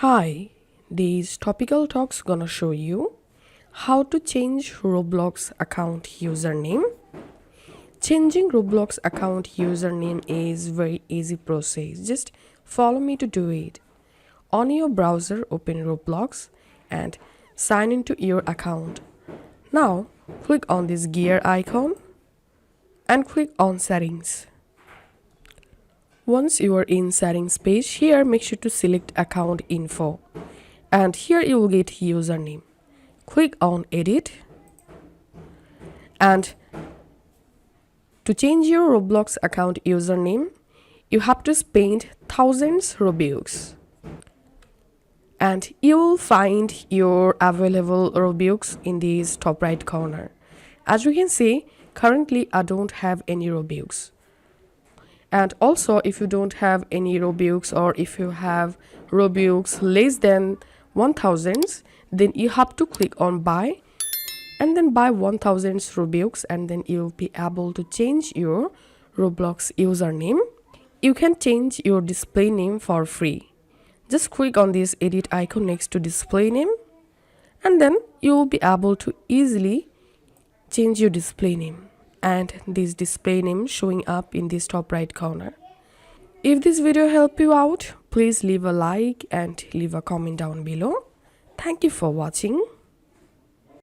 Hi, these topical talks gonna show you how to change Roblox account username. Changing Roblox account username is very easy process. Just follow me to do it. On your browser, open Roblox and sign into your account. Now, click on this gear icon and click on settings. Once you are in settings page, here make sure to select account info and here you will get username. Click on edit and to change your Roblox account username, you have to spend thousands Robux and you will find your available Robux in this top right corner. As you can see, currently I don't have any Robux. And also if you don't have any Robux or if you have Robux less than 1000, then you have to click on buy and then buy 1000 Robux and then you'll be able to change your Roblox username. You can change your display name for free. Just click on this edit icon next to display name and then you will be able to easily change your display name and this display name showing up in this top right corner. If this video helped you out, please leave a like and leave a comment down below. Thank you for watching.